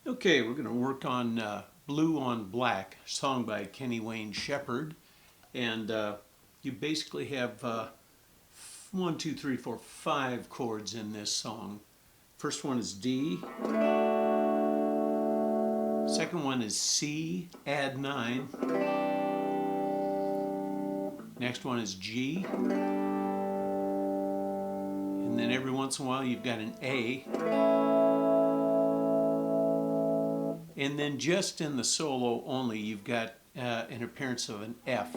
Okay, we're going to work on Blue on Black, song by Kenny Wayne Shepherd. And you basically have 5 chords in this song. First one is D. Second one is C, add 9. Next one is G. And then every once in a while you've got an A. And then just in the solo only, you've got an appearance of an F.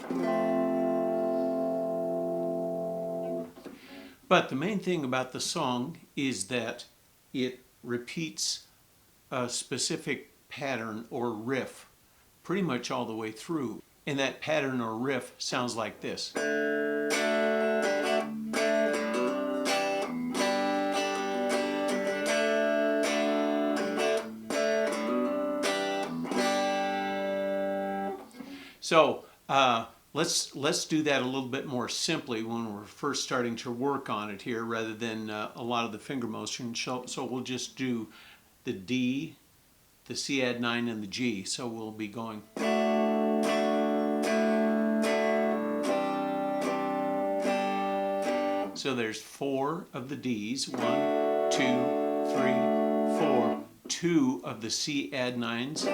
But the main thing about the song is that it repeats a specific pattern or riff pretty much all the way through. And that pattern or riff sounds like this. So let's do that a little bit more simply when we're first starting to work on it here, rather than a lot of the finger motion. So we'll just do the D, the C add 9, and the G. So we'll be going. So there's 4 of the Ds, 1, 2, 3, 4, 2 of the C add 9s,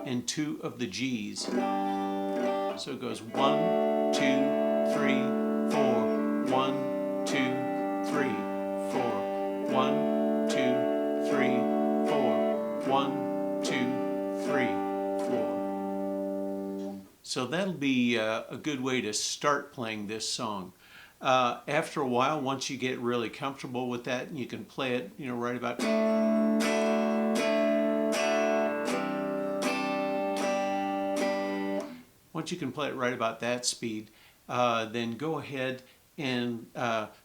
and 2 of the G's. So it goes 1, 2, 3, 4, 1, 2, 3, 4, 1, 2, 3, 4, 1, 2, 3, 4. So that'll be a good way to start playing this song. After a while, once you get really comfortable with that, you can play it, right about. Once you can play it right about that speed, then go ahead and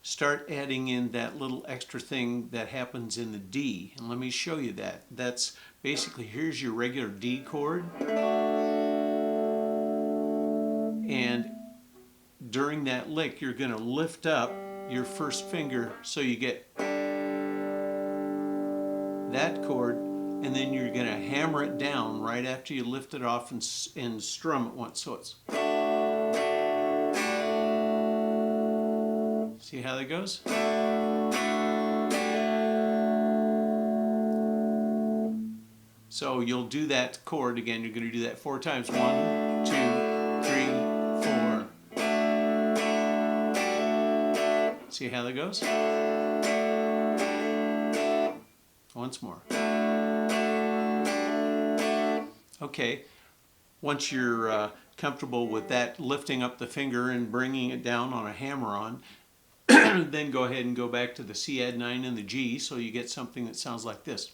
start adding in that little extra thing that happens in the D. And let me show you that. That's basically, here's your regular D chord. And during that lick, you're going to lift up your first finger so you get that chord, and then you're going to hammer it down right after you lift it off and strum it once. So it's. See how that goes? So you'll do that chord again. You're going to do that 4 times. 1, 2, 3, 4. See how that goes? Once more. Okay, once you're comfortable with that, lifting up the finger and bringing it down on a hammer-on, then go ahead and go back to the C add 9 and the G, so you get something that sounds like this.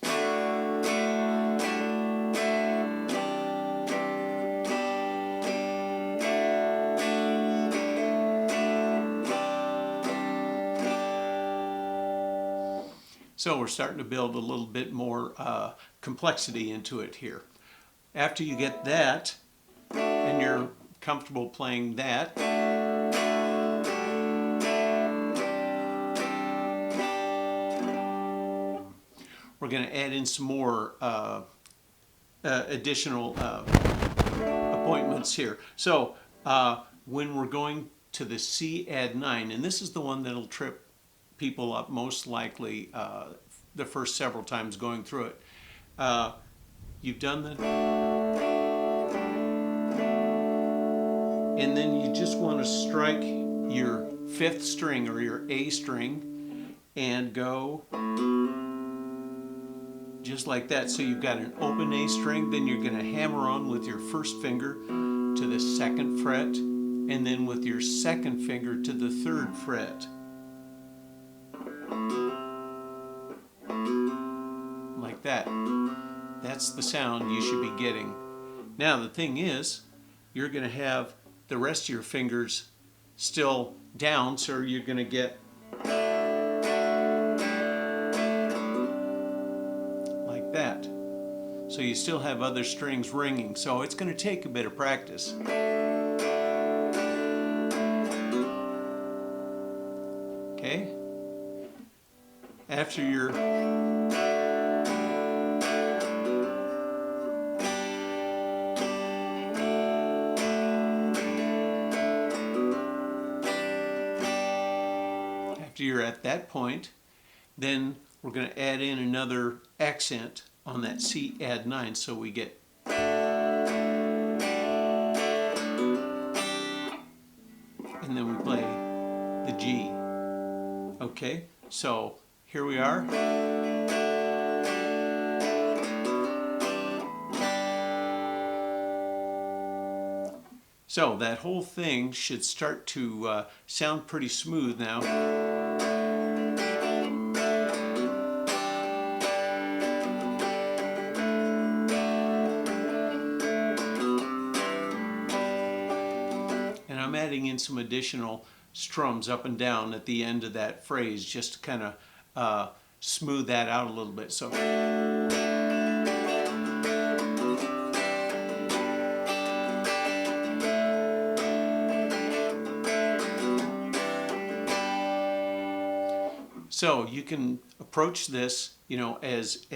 So we're starting to build a little bit more complexity into it here. After you get that, and you're comfortable playing that, we're going to add in some more additional appointments here. So when we're going to the C add 9, and this is the one that'll trip people up most likely the first several times going through it. You've done the, and then you just want to strike your 5th string or your A string and go just like that. So you've got an open A string, then you're going to hammer on with your first finger to the 2nd fret, and then with your 2nd finger to the 3rd fret. Like that. That's the sound you should be getting. Now the thing is, you're going to have the rest of your fingers still down, so you're going to get like that. So you still have other strings ringing, so it's going to take a bit of practice. Okay? After you're after you're at that point, then we're going to add in another accent on that C add 9, so we get and then we play the G. Okay, so here we are. So that whole thing should start to sound pretty smooth now. And I'm adding in some additional strums up and down at the end of that phrase just to kind of smooth that out a little bit. So. So you can approach this, as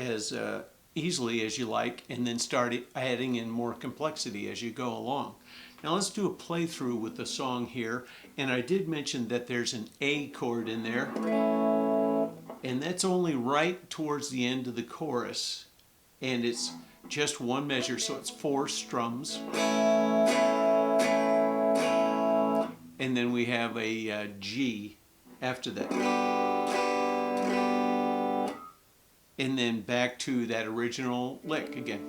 easily as you like, and then start adding in more complexity as you go along. Now let's do a playthrough with the song here. And I did mention that there's an A chord in there, and that's only right towards the end of the chorus, and it's just one measure, so it's 4 strums. And then we have a G after that. And then back to that original lick again.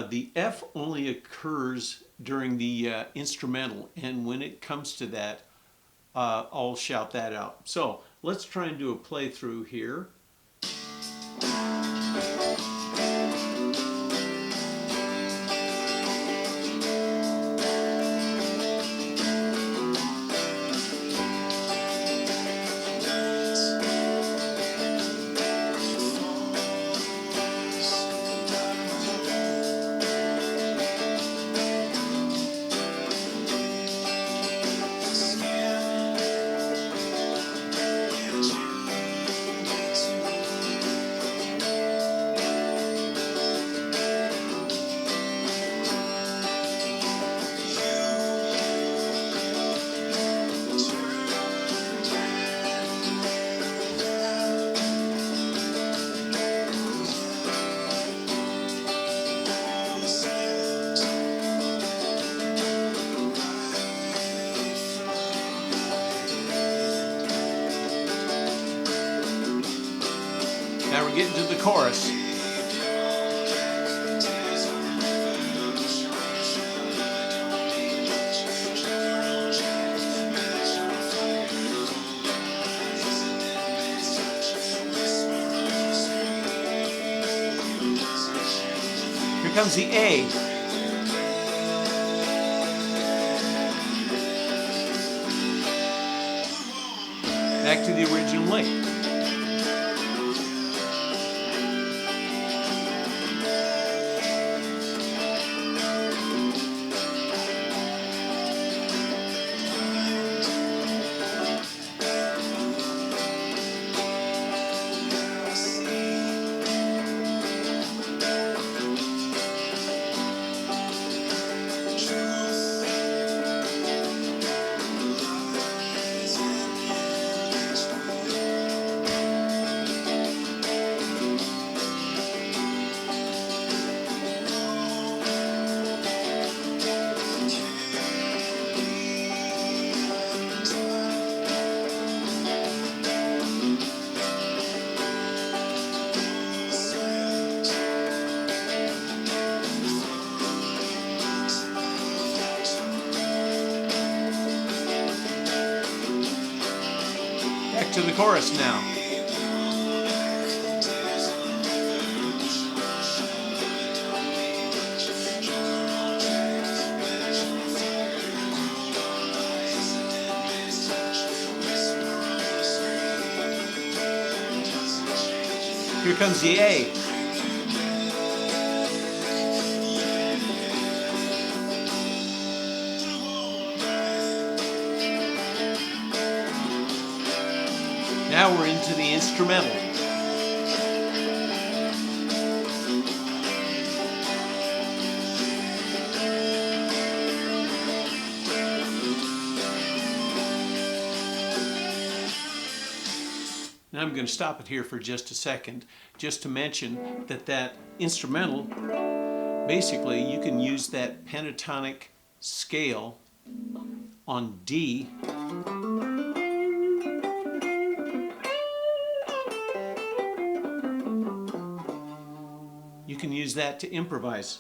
The F only occurs during the instrumental, and when it comes to that, I'll shout that out. So let's try and do a playthrough here. Now we're getting to the chorus. Here comes the A. Back to the original lick. Back to the chorus now. Here comes the A. Now we're into the instrumental. Now I'm going to stop it here for just a second, just to mention that that instrumental, basically you can use that pentatonic scale on D. You can use that to improvise.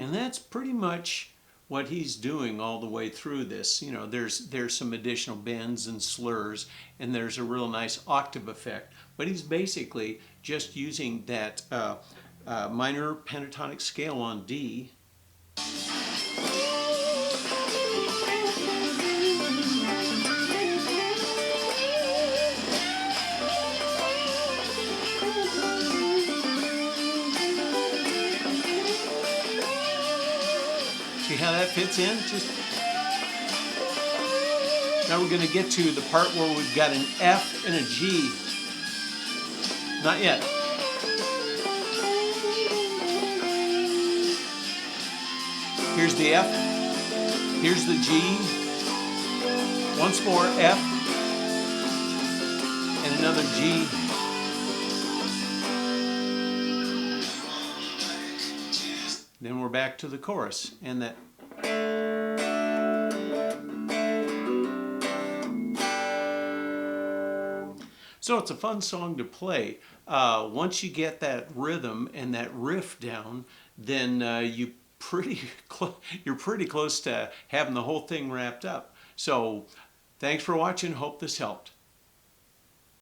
And that's pretty much what he's doing all the way through this. You know, there's some additional bends and slurs, and there's a real nice octave effect. But he's basically just using that minor pentatonic scale on D. See how that fits in? Now we're going to get to the part where we've got an F and a G. Not yet. Here's the F. Here's the G. Once more F. And another G. Then we're back to the chorus and that. So it's a fun song to play. Once you get that rhythm and that riff down, then you're pretty close to having the whole thing wrapped up. So thanks for watching. Hope this helped.